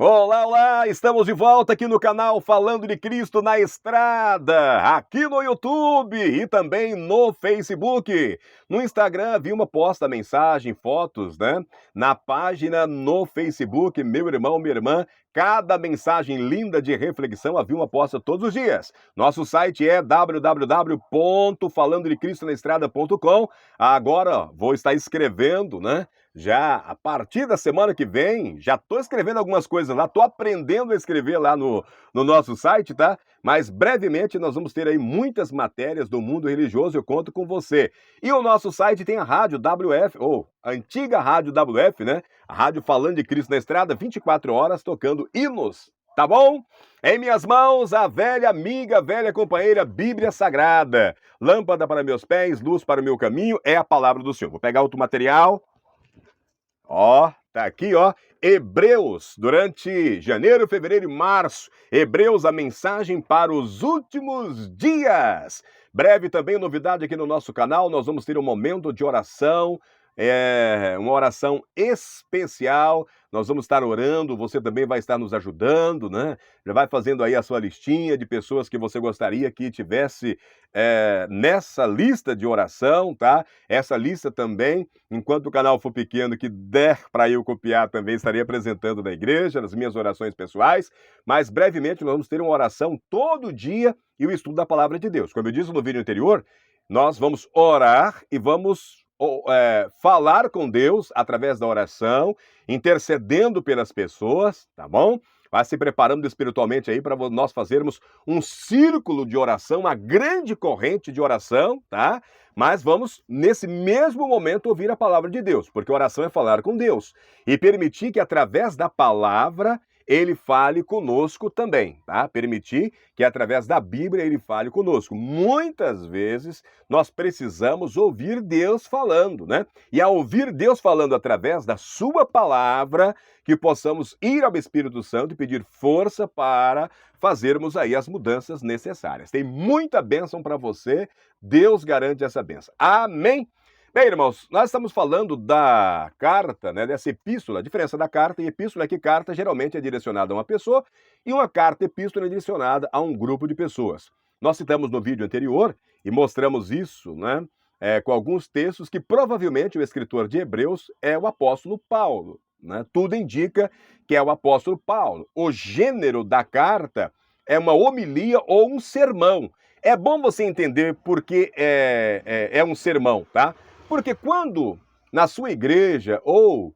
Olá, olá! Estamos de volta aqui no canal Falando de Cristo na Estrada, aqui no YouTube e também no Facebook. No Instagram, Vilma posta mensagem, fotos, né? Na página no Facebook, meu irmão, minha irmã, cada mensagem linda de reflexão a Vilma posta todos os dias. Nosso site é www.falandodecristonaestrada.com. Agora vou estar escrevendo, né? Já a partir da semana que vem, já estou escrevendo algumas coisas lá, estou aprendendo a escrever lá no nosso site, tá? Mas brevemente nós vamos ter aí muitas matérias do mundo religioso, eu conto com você. E o nosso site tem a Rádio WF, ou a antiga Rádio WF, né? A Rádio Falando de Cristo na Estrada, 24 horas tocando hinos, tá bom? Em minhas mãos, a velha amiga, velha companheira, Bíblia Sagrada. Lâmpada para meus pés, luz para o meu caminho, é a palavra do Senhor. Vou pegar outro material. Ó, tá aqui, ó, Hebreus, durante janeiro, fevereiro e março. Hebreus, a mensagem para os últimos dias. Breve também novidade aqui no nosso canal, nós vamos ter um momento de oração, uma oração especial. Nós vamos estar orando, você também vai estar nos ajudando, né? Já vai fazendo aí a sua listinha de pessoas que você gostaria que tivesse nessa lista de oração, tá? Essa lista também, enquanto o canal for pequeno, que der para eu copiar, também estarei apresentando na igreja, nas minhas orações pessoais. Mas brevemente nós vamos ter uma oração todo dia e o estudo da palavra de Deus. Como eu disse no vídeo anterior, nós vamos orar e vamos falar com Deus através da oração, intercedendo pelas pessoas, tá bom? Vai se preparando espiritualmente aí para nós fazermos um círculo de oração, uma grande corrente de oração, tá? Mas vamos, nesse mesmo momento, ouvir a palavra de Deus, porque oração é falar com Deus e permitir que através da palavra ele fale conosco também, tá? Permitir que através da Bíblia ele fale conosco. Muitas vezes nós precisamos ouvir Deus falando, né? E ao ouvir Deus falando através da sua palavra, que possamos ir ao Espírito Santo e pedir força para fazermos aí as mudanças necessárias. Tem muita bênção para você, Deus garante essa bênção. Amém? Bem, irmãos, nós estamos falando da carta, né, dessa epístola. A diferença da carta e epístola é que carta geralmente é direcionada a uma pessoa e uma carta epístola é direcionada a um grupo de pessoas. Nós citamos no vídeo anterior e mostramos isso, né, com alguns textos que provavelmente o escritor de Hebreus é o apóstolo Paulo, né? Tudo indica que é o apóstolo Paulo. O gênero da carta é uma homilia ou um sermão. É bom você entender por que é um sermão, tá? Porque quando na sua igreja, ou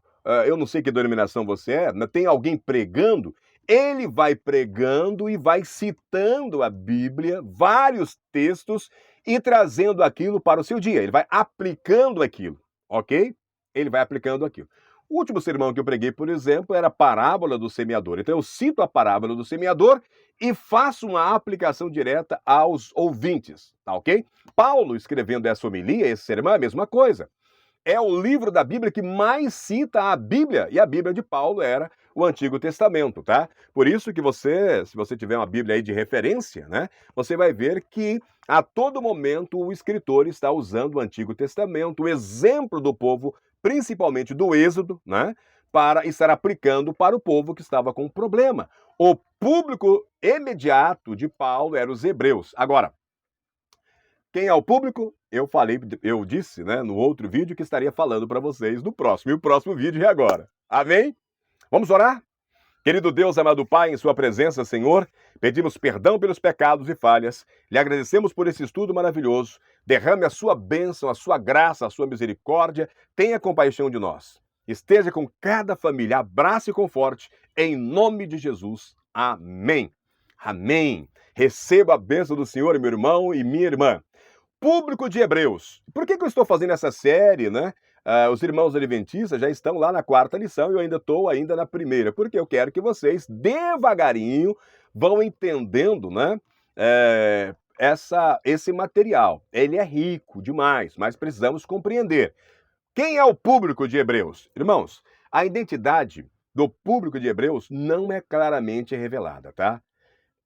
eu não sei que denominação você é, tem alguém pregando, ele vai pregando e vai citando a Bíblia, vários textos, e trazendo aquilo para o seu dia. Ele vai aplicando aquilo, ok? Ele vai aplicando aquilo. O último sermão que eu preguei, por exemplo, era a parábola do semeador. Então eu cito a parábola do semeador e faço uma aplicação direta aos ouvintes, tá ok? Paulo, escrevendo essa homilia, esse sermão, é a mesma coisa. É o livro da Bíblia que mais cita a Bíblia, e a Bíblia de Paulo era o Antigo Testamento, tá? Por isso que você, se você tiver uma Bíblia aí de referência, né, você vai ver que a todo momento o escritor está usando o Antigo Testamento, o exemplo do povo, principalmente do Êxodo, né, para estar aplicando para o povo que estava com problema. O público imediato de Paulo eram os hebreus. Agora, quem é o público? Eu disse, né, no outro vídeo que estaria falando para vocês no próximo. E o próximo vídeo é agora. Amém? Vamos orar? Querido Deus, amado Pai, em sua presença, Senhor, pedimos perdão pelos pecados e falhas. Lhe agradecemos por esse estudo maravilhoso. Derrame a sua bênção, a sua graça, a sua misericórdia. Tenha compaixão de nós. Esteja com cada família. Abraço e conforte. Em nome de Jesus. Amém. Amém. Receba a bênção do Senhor, meu irmão e minha irmã. Público de Hebreus. Por que eu estou fazendo essa série, né? Os irmãos adventistas já estão lá na 4ª lição e eu ainda estou na primeira, porque eu quero que vocês, devagarinho, vão entendendo, né? Esse material. Ele é rico demais, mas precisamos compreender. Quem é o público de Hebreus? Irmãos, a identidade do público de Hebreus não é claramente revelada, tá?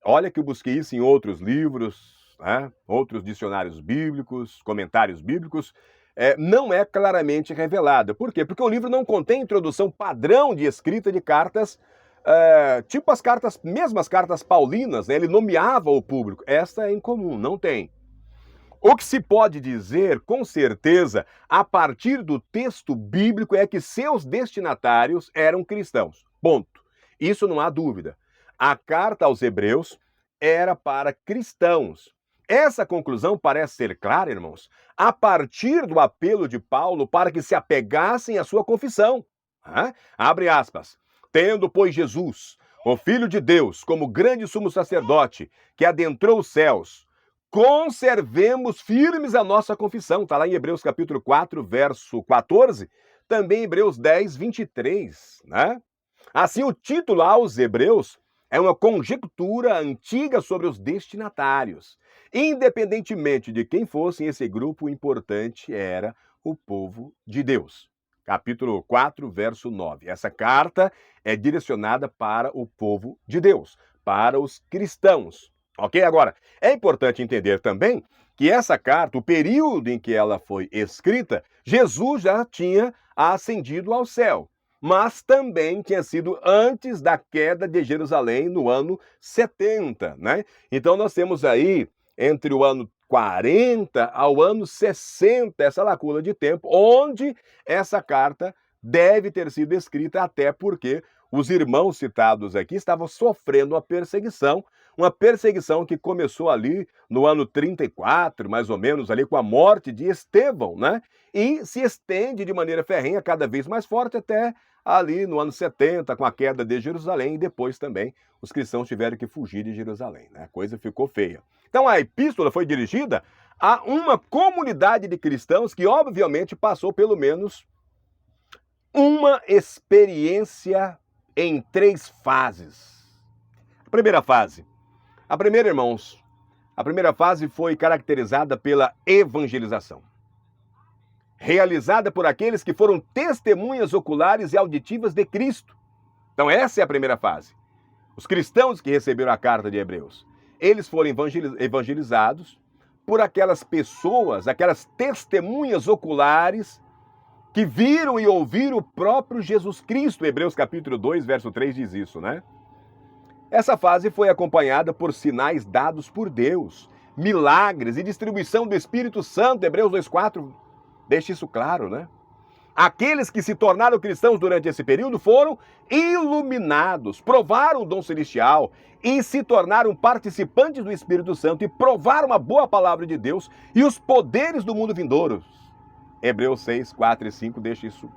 Olha que eu busquei isso em outros livros, né? Outros dicionários bíblicos, comentários bíblicos, não é claramente revelada. Por quê? Porque o livro não contém introdução padrão de escrita de cartas tipo as cartas, mesmo as cartas paulinas, né, ele nomeava o público. Esta é incomum, não tem. O que se pode dizer, com certeza, a partir do texto bíblico, é que seus destinatários eram cristãos. Ponto. Isso não há dúvida. A carta aos Hebreus era para cristãos. Essa conclusão parece ser clara, irmãos, a partir do apelo de Paulo para que se apegassem à sua confissão. Abre aspas. Tendo, pois, Jesus, o Filho de Deus, como grande sumo sacerdote, que adentrou os céus, conservemos firmes a nossa confissão. Está lá em Hebreus capítulo 4, verso 14, também em Hebreus 10, 23, né? Assim, o título aos Hebreus é uma conjectura antiga sobre os destinatários. Independentemente de quem fosse, esse grupo, o importante era o povo de Deus. Capítulo 4, verso 9. Essa carta é direcionada para o povo de Deus, para os cristãos. Ok? Agora, é importante entender também que essa carta, o período em que ela foi escrita, Jesus já tinha ascendido ao céu, mas também tinha sido antes da queda de Jerusalém no ano 70, né? Então nós temos aí entre o ano 40 ao ano 60 essa lacuna de tempo, onde essa carta deve ter sido escrita, até porque os irmãos citados aqui estavam sofrendo uma perseguição que começou ali no ano 34, mais ou menos, ali com a morte de Estevão, né? E se estende de maneira ferrenha, cada vez mais forte, até ali no ano 70, com a queda de Jerusalém, e depois também os cristãos tiveram que fugir de Jerusalém, né? A coisa ficou feia. Então a epístola foi dirigida a uma comunidade de cristãos que, obviamente, passou pelo menos uma experiência em 3 fases. A primeira fase. Irmãos, a primeira fase foi caracterizada pela evangelização, realizada por aqueles que foram testemunhas oculares e auditivas de Cristo. Então essa é a primeira fase. Os cristãos que receberam a carta de Hebreus, eles foram evangelizados por aquelas pessoas, aquelas testemunhas oculares que viram e ouviram o próprio Jesus Cristo. Hebreus capítulo 2, verso 3 diz isso, né? Essa fase foi acompanhada por sinais dados por Deus, milagres e distribuição do Espírito Santo. Hebreus 2,4 deixa isso claro, né? Aqueles que se tornaram cristãos durante esse período foram iluminados, provaram o dom celestial e se tornaram participantes do Espírito Santo e provaram a boa palavra de Deus e os poderes do mundo vindouro. Hebreus 6, 4 e 5 deixa isso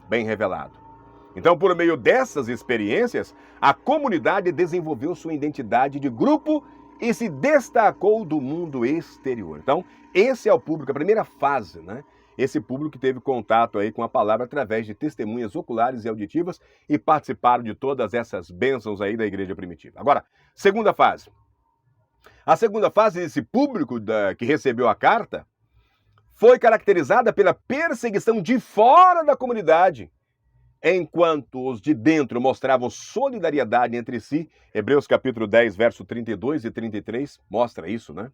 bem revelado. Então, por meio dessas experiências, a comunidade desenvolveu sua identidade de grupo e se destacou do mundo exterior. Então, esse é o público, a primeira fase, né? Esse público que teve contato aí com a palavra através de testemunhas oculares e auditivas e participaram de todas essas bênçãos aí da igreja primitiva. Agora, segunda fase. A segunda fase desse público que recebeu a carta foi caracterizada pela perseguição de fora da comunidade, enquanto os de dentro mostravam solidariedade entre si. Hebreus capítulo 10, verso 32 e 33 mostra isso, né?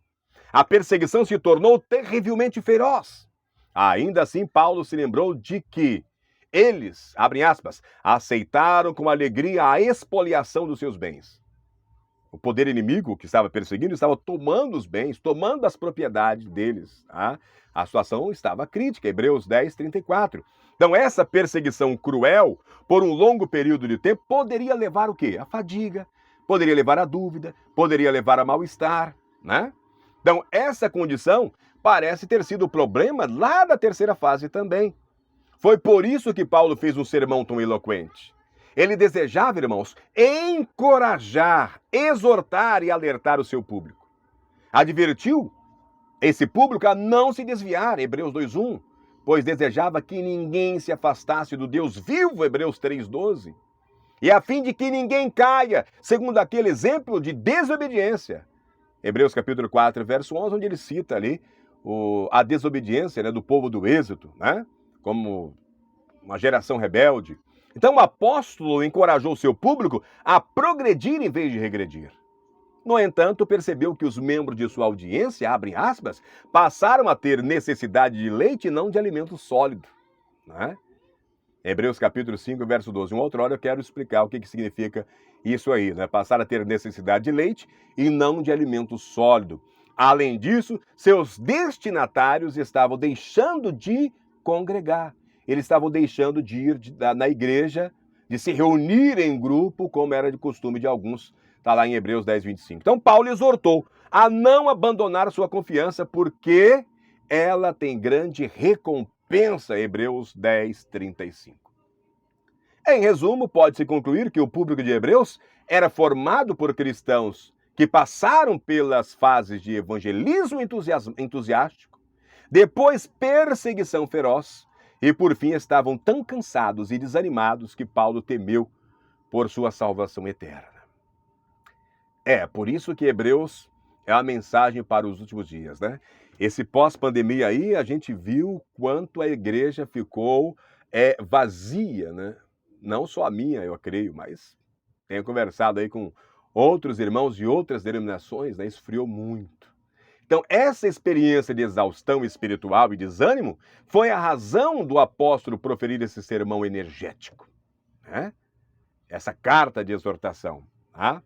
A perseguição se tornou terrivelmente feroz. Ainda assim, Paulo se lembrou de que eles, abrem aspas, aceitaram com alegria a expoliação dos seus bens. O poder inimigo que estava perseguindo estava tomando os bens, tomando as propriedades deles. Tá? A situação estava crítica, Hebreus 10, 34. Então essa perseguição cruel, por um longo período de tempo, poderia levar o quê? A fadiga, poderia levar a dúvida, poderia levar a mal-estar, né? Então essa condição parece ter sido o problema lá da terceira fase também. Foi por isso que Paulo fez um sermão tão eloquente. Ele desejava, irmãos, encorajar, exortar e alertar o seu público. Advertiu esse público a não se desviar, Hebreus 2:1, pois desejava que ninguém se afastasse do Deus vivo, Hebreus 3:12, e a fim de que ninguém caia, segundo aquele exemplo de desobediência. Hebreus capítulo 4, verso 11, onde ele cita ali a desobediência, né, do povo do Êxodo, né, como uma geração rebelde. Então o apóstolo encorajou o seu público a progredir em vez de regredir. No entanto, percebeu que os membros de sua audiência, abrem aspas, passaram a ter necessidade de leite e não de alimento sólido, né? Hebreus capítulo 5, verso 12. Uma outra hora eu quero explicar o que significa isso aí, né? Passar a ter necessidade de leite e não de alimento sólido. Além disso, seus destinatários estavam deixando de congregar. Eles estavam deixando de ir na igreja, de se reunir em grupo, como era de costume de alguns. Está lá em Hebreus 10, 25. Então, Paulo exortou a não abandonar sua confiança, porque ela tem grande recompensa. Hebreus 10, 35. Em resumo, pode-se concluir que o público de Hebreus era formado por cristãos que passaram pelas fases de evangelismo entusiástico, depois perseguição feroz, e por fim estavam tão cansados e desanimados que Paulo temeu por sua salvação eterna. É por isso que Hebreus é a mensagem para os últimos dias, né? Esse pós-pandemia aí, a gente viu quanto a igreja ficou vazia, né? Não só a minha, eu creio, mas tenho conversado aí com outros irmãos de outras denominações, né? Esfriou muito. Então, essa experiência de exaustão espiritual e desânimo foi a razão do apóstolo proferir esse sermão energético, né? Essa carta de exortação, tá?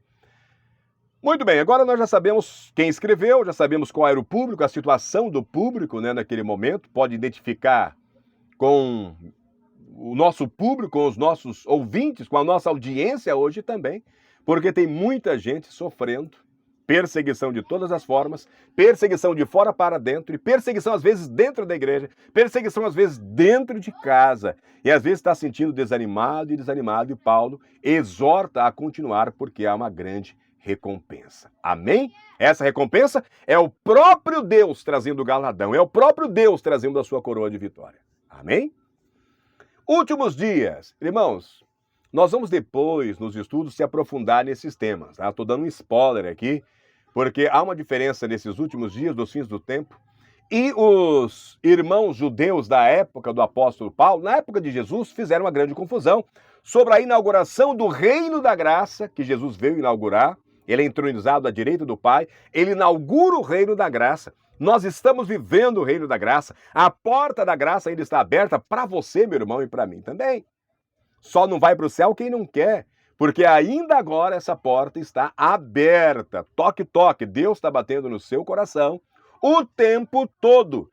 Muito bem, agora nós já sabemos quem escreveu, já sabemos qual era o público, a situação do público, né, naquele momento, pode identificar com o nosso público, com os nossos ouvintes, com a nossa audiência hoje também, porque tem muita gente sofrendo perseguição de todas as formas, perseguição de fora para dentro, e perseguição às vezes dentro da igreja, perseguição às vezes dentro de casa, e às vezes está sentindo desanimado, e Paulo exorta a continuar, porque há uma grande recompensa. Amém? Essa recompensa é o próprio Deus trazendo o galardão, é o próprio Deus trazendo a sua coroa de vitória. Amém? Últimos dias. Irmãos, nós vamos depois, nos estudos, se aprofundar nesses temas. Tá? Estou dando um spoiler aqui, porque há uma diferença nesses últimos dias, dos fins do tempo, e os irmãos judeus da época do apóstolo Paulo, na época de Jesus, fizeram uma grande confusão sobre a inauguração do reino da graça, que Jesus veio inaugurar. Ele é entronizado à direita do Pai, ele inaugura o reino da graça. Nós estamos vivendo o reino da graça. A porta da graça ainda está aberta para você, meu irmão, e para mim também. Só não vai para o céu quem não quer, porque ainda agora essa porta está aberta. Toque, toque, Deus está batendo no seu coração o tempo todo.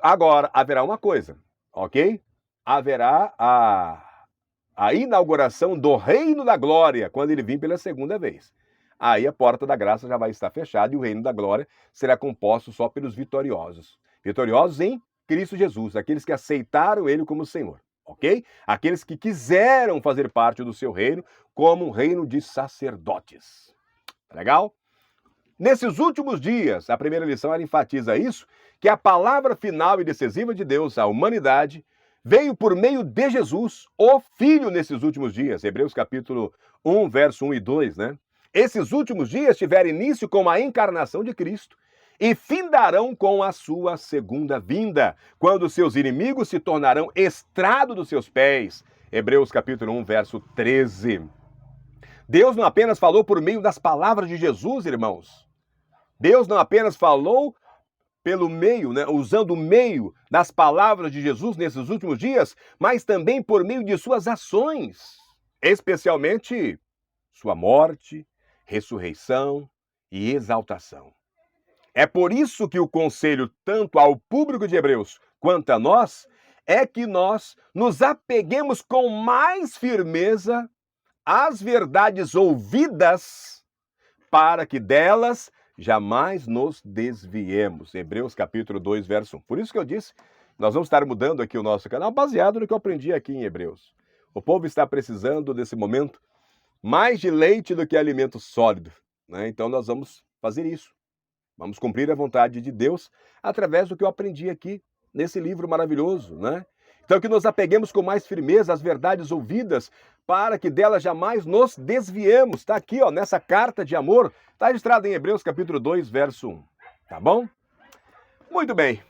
Agora, haverá uma coisa, ok? Haverá a inauguração do reino da glória, quando ele vir pela segunda vez. Aí a porta da graça já vai estar fechada e o reino da glória será composto só pelos vitoriosos. Vitoriosos em Cristo Jesus, aqueles que aceitaram ele como Senhor, ok? Aqueles que quiseram fazer parte do seu reino como um reino de sacerdotes. Legal? Nesses últimos dias, a primeira lição ela enfatiza isso, que a palavra final e decisiva de Deus à humanidade veio por meio de Jesus, o Filho, nesses últimos dias. Hebreus capítulo 1, verso 1 e 2, né? Esses últimos dias tiveram início com a encarnação de Cristo e findarão com a sua segunda vinda, quando seus inimigos se tornarão estrado dos seus pés. Hebreus capítulo 1, verso 13. Deus não apenas falou por meio das palavras de Jesus, irmãos. Deus não apenas falou pelo meio, né, usando o meio das palavras de Jesus nesses últimos dias, mas também por meio de suas ações, especialmente sua morte, ressurreição e exaltação. É por isso que o conselho, tanto ao público de Hebreus quanto a nós, é que nós nos apeguemos com mais firmeza às verdades ouvidas, para que delas jamais nos desviemos. Hebreus capítulo 2, verso 1. Por isso que eu disse, nós vamos estar mudando aqui o nosso canal, baseado no que eu aprendi aqui em Hebreus. O povo está precisando, nesse momento, mais de leite do que alimento sólido, né? Então nós vamos fazer isso. Vamos cumprir a vontade de Deus através do que eu aprendi aqui nesse livro maravilhoso, né? Então que nos apeguemos com mais firmeza às verdades ouvidas, para que delas jamais nos desviemos. Está aqui, ó, nessa carta de amor, está registrado em Hebreus capítulo 2, verso 1. Tá bom? Muito bem.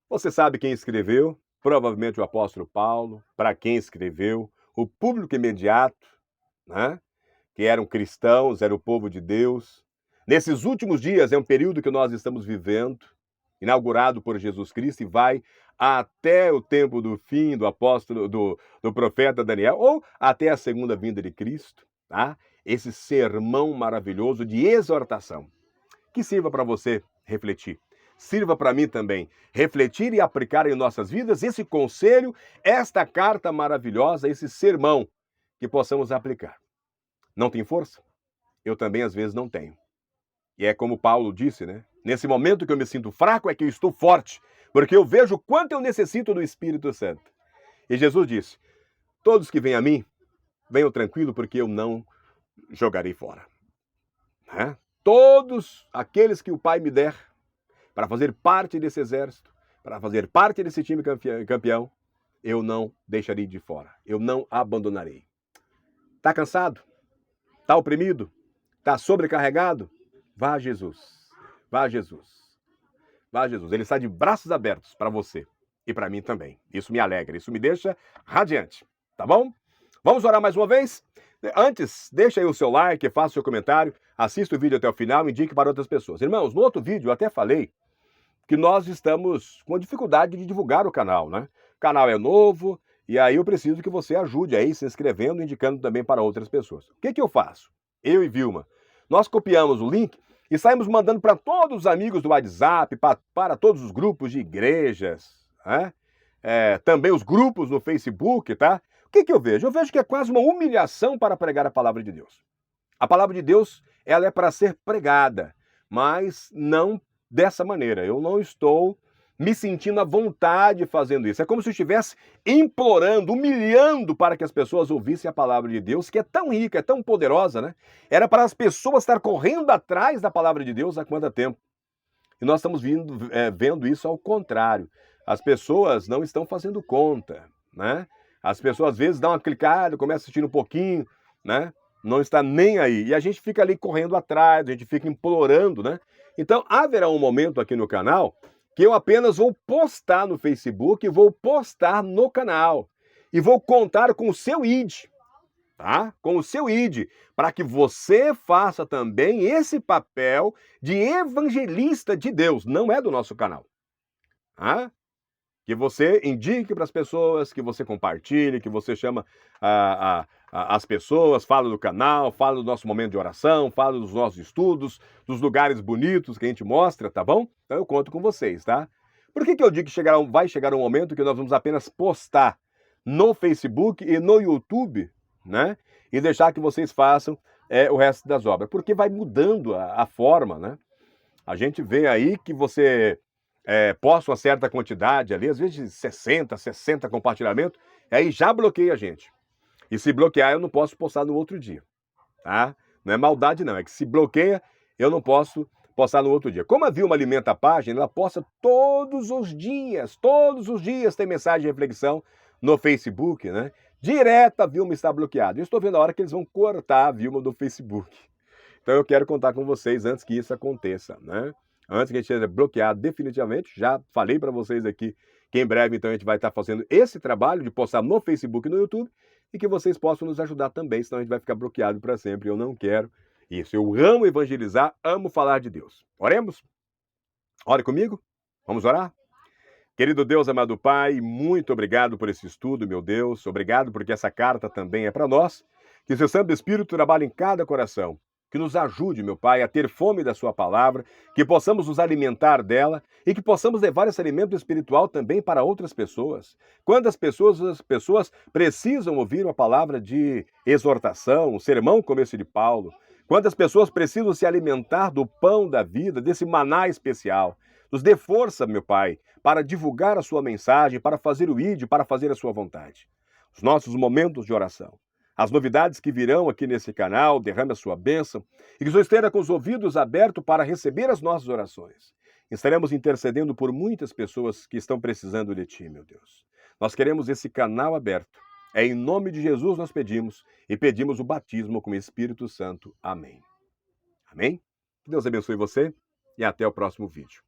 Você sabe quem escreveu? Provavelmente o apóstolo Paulo. Para quem escreveu? O público imediato, né? Que eram cristãos, era o povo de Deus. Nesses últimos dias, é um período que nós estamos vivendo, inaugurado por Jesus Cristo e vai até o tempo do fim do apóstolo, do profeta Daniel, ou até a segunda vinda de Cristo, tá? Esse sermão maravilhoso de exortação, que sirva para você refletir. Sirva para mim também refletir e aplicar em nossas vidas esse conselho, esta carta maravilhosa, esse sermão, que possamos aplicar. Não tem força? Eu também às vezes não tenho. E é como Paulo disse, né? Nesse momento que eu me sinto fraco é que eu estou forte, porque eu vejo o quanto eu necessito do Espírito Santo. E Jesus disse: todos que vêm a mim, venham tranquilo, porque eu não jogarei fora. Né? Todos aqueles que o Pai me der para fazer parte desse exército, para fazer parte desse time campeão, eu não deixarei de fora, eu não abandonarei. Está cansado? Está oprimido? Está sobrecarregado? Vá a Jesus, vá a Jesus, vá a Jesus. Ele está de braços abertos para você e para mim também. Isso me alegra, isso me deixa radiante, tá bom? Vamos orar mais uma vez? Antes, deixa aí o seu like, faça o seu comentário, assista o vídeo até o final e indique para outras pessoas. Irmãos, no outro vídeo eu até falei que nós estamos com dificuldade de divulgar o canal, né? O canal é novo e aí eu preciso que você ajude aí se inscrevendo e indicando também para outras pessoas. O que eu faço? Eu e Vilma, nós copiamos o link e saímos mandando para todos os amigos do WhatsApp, para todos os grupos de igrejas, né? Também os grupos no Facebook, tá? O que eu vejo? Eu vejo que é quase uma humilhação para pregar a palavra de Deus. A palavra de Deus, ela é para ser pregada, mas não dessa maneira. Eu não estou me sentindo à vontade fazendo isso. É como se eu estivesse implorando, humilhando para que as pessoas ouvissem a palavra de Deus, que é tão rica, é tão poderosa, né? Era para as pessoas estar correndo atrás da palavra de Deus há quanto tempo. E nós estamos vendo isso ao contrário. As pessoas não estão fazendo conta, né? As pessoas às vezes dão uma clicada, começam a assistir um pouquinho, né? Não está nem aí. E a gente fica ali correndo atrás, a gente fica implorando, né? Então haverá um momento aqui no canal que eu apenas vou postar no Facebook, vou postar no canal e vou contar com o seu ID, tá? Com o seu ID, para que você faça também esse papel de evangelista de Deus, não é do nosso canal, tá? Que você indique para as pessoas, que você compartilhe, que você chama as pessoas, fala do canal, fala do nosso momento de oração, fala dos nossos estudos, dos lugares bonitos que a gente mostra, tá bom? Então eu conto com vocês, tá? Por que eu digo que vai chegar um momento que nós vamos apenas postar no Facebook e no YouTube, né? E deixar que vocês façam o resto das obras? Porque vai mudando a forma, né? A gente vê aí que você posta uma certa quantidade ali, às vezes 60 compartilhamentos, e aí já bloqueia a gente. E se bloquear, eu não posso postar no outro dia, tá? Não é maldade não, é que se bloqueia, eu não posso postar no outro dia. Como a Vilma alimenta a página, ela posta todos os dias tem mensagem de reflexão no Facebook, né? Direto a Vilma está bloqueada. Eu estou vendo a hora que eles vão cortar a Vilma do Facebook. Então eu quero contar com vocês antes que isso aconteça, né? Antes que a gente seja bloqueado definitivamente, já falei para vocês aqui que em breve então a gente vai estar fazendo esse trabalho de postar no Facebook e no YouTube e que vocês possam nos ajudar também, senão a gente vai ficar bloqueado para sempre. Eu não quero isso. Eu amo evangelizar, amo falar de Deus. Oremos? Ore comigo? Vamos orar? Querido Deus, amado Pai, muito obrigado por esse estudo, meu Deus. Obrigado porque essa carta também é para nós. Que seu Santo Espírito trabalhe em cada coração. Que nos ajude, meu Pai, a ter fome da sua palavra, que possamos nos alimentar dela e que possamos levar esse alimento espiritual também para outras pessoas. Quantas pessoas as pessoas precisam ouvir uma palavra de exortação, um sermão como esse de Paulo? Quantas pessoas precisam se alimentar do pão da vida, desse maná especial? Nos dê força, meu Pai, para divulgar a sua mensagem, para fazer o ID, para fazer a sua vontade. Os nossos momentos de oração, as novidades que virão aqui nesse canal, derrame a sua bênção e que o Senhor esteja com os ouvidos abertos para receber as nossas orações. Estaremos intercedendo por muitas pessoas que estão precisando de Ti, meu Deus. Nós queremos esse canal aberto. É em nome de Jesus nós pedimos e pedimos o batismo com o Espírito Santo. Amém. Amém? Que Deus abençoe você e até o próximo vídeo.